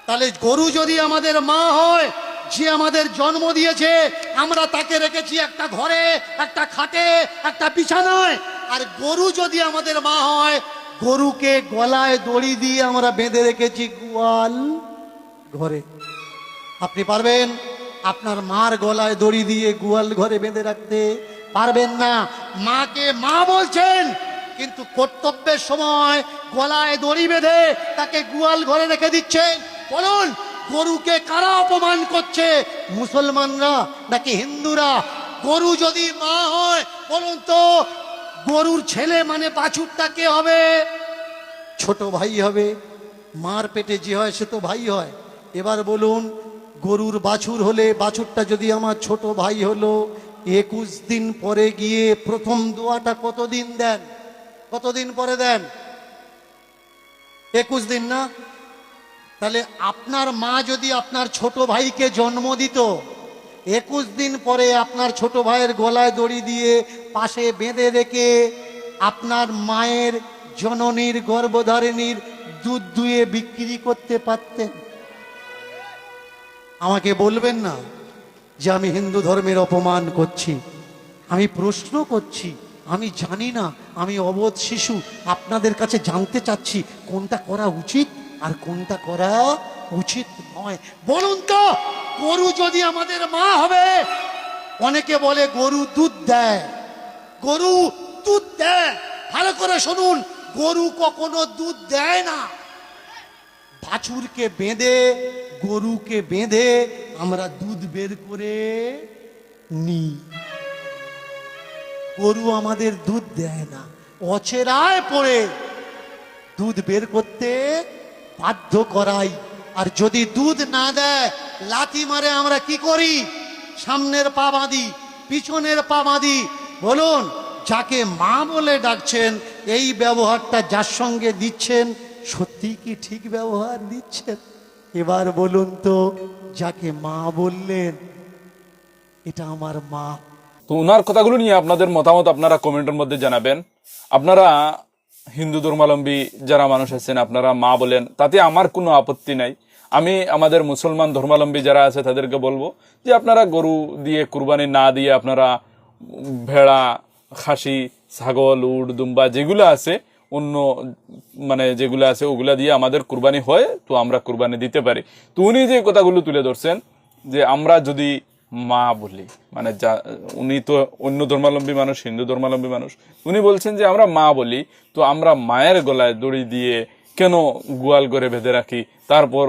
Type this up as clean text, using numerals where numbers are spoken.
তাহলে গরু যদি আমাদের মা হয়, যে আমাদের জন্ম দিয়েছে, আমরা তাকে রেখেছি একটা ঘরে, একটা খাটে, একটা বিছানায়। আর গরু যদি আমাদের মা হয়, গরুকে গলায় দড়ি দিয়ে আমরা বেঁধে রেখেছি গোয়াল ঘরে। আপনি পারবেন আপনার মার গলায় দড়ি দিয়ে গোয়াল ঘরে বেঁধে রাখতে? পারবেন না। মাকে মা বলছেন, কিন্তু কর্তব্যের সময় গলায় দড়ি বেঁধে তাকে গোয়াল ঘরে রেখে দিচ্ছেন। বলুন, গরুকে কারা অপমান করছে? মুসলমানরা নাকি হিন্দুরা? গরু যদি মা হয়, বলুন তো গরুর ছেলে মানে বাছুরটা কে হবে? ছোট ভাই হবে। মার পেটে যে হয় সে তো ভাই হয়। এবার বলুন, গরুর বাছুর হলে, বাছুরটা যদি আমার ছোট ভাই হলো, 21 দিন পরে গিয়ে প্রথম দোয়াটা কতদিন দেন? কতদিন পরে দেন? 21 দিন না? তাহলে আপনার মা যদি আপনার ছোট ভাইকে জন্ম দিত, 21 দিন পরে আপনার ছোট ভাইয়ের গলায় দড়ি দিয়ে পাশে বেঁধে রেখে আপনার মায়ের জননীর গর্ভধারিণীর দুধ দুয়ে বিক্রি করতে পারতেন? আমাকে বলবেন না যে আমি হিন্দু ধর্মের অপমান করছি। আমি প্রশ্ন করছি, আমি জানি না, আমি অবোধ শিশু। আপনাদের কাছে জানতে চাচ্ছি কোনটা করা উচিত আর কোনটা করা উচিত নয়। বলুন তো, গরু যদি আমাদের মা হবে, অনেকে বলে গরু দুধ দেয়, গরু দুধ দেয়। ভালো করে শুনুন, গরু কখনো দুধ দেয় না। বাছুরকে বেঁধে, গরুকে বেঁধে আমরা দুধ বের করে নিই। গরু আমাদের দুধ দেয় না, অচেরায় পড়ে দুধ বের করতে বাধ্য করাই। আর যদি দুধ না দেয়, লাথি মারে আমরা কি করি? সামনের পা বাঁধি, পিছনের পা বাঁধি। বলুন, যাকে মা বলে ডাকছেন, এই ব্যবহারটা যার সঙ্গে দিচ্ছেন, সত্যি কি ঠিক ব্যবহার দিচ্ছেন? এবার বলুন তো, যাকে মা বললেন, এটা আমার মা। তো ওনার কথাগুলো নিয়ে আপনাদের মতামত আপনারা কমেন্টের মধ্যে জানাবেন। আপনারা হিন্দু ধর্মাবলম্বী যারা মানুষ আছেন, আপনারা মা বলেন, তাতে আমার কোনো আপত্তি নাই। আমি আমাদের মুসলমান ধর্মাবলম্বী যারা আছে তাদেরকে বলবো যে আপনারা গরু দিয়ে কুরবানি না দিয়ে আপনারা ভেড়া, খাসি, ছাগল, উট, দুম্বা যেগুলো আছে, অন্য মানে যেগুলো আছে ওগুলা দিয়ে আমাদের কুরবানি হয়, তো আমরা কুরবানি দিতে পারি। তো উনি যে কথাগুলো তুলে ধরছেন যে আমরা যদি মা বলি, মানে যা, উনি তো অন্য ধর্মাবলম্বী মানুষ, হিন্দু ধর্মাবলম্বী মানুষ, উনি বলছেন যে আমরা মা বলি, তো আমরা মায়ের গলায় দড়ি দিয়ে কেন গোয়াল করে বেঁধে রাখি? তারপর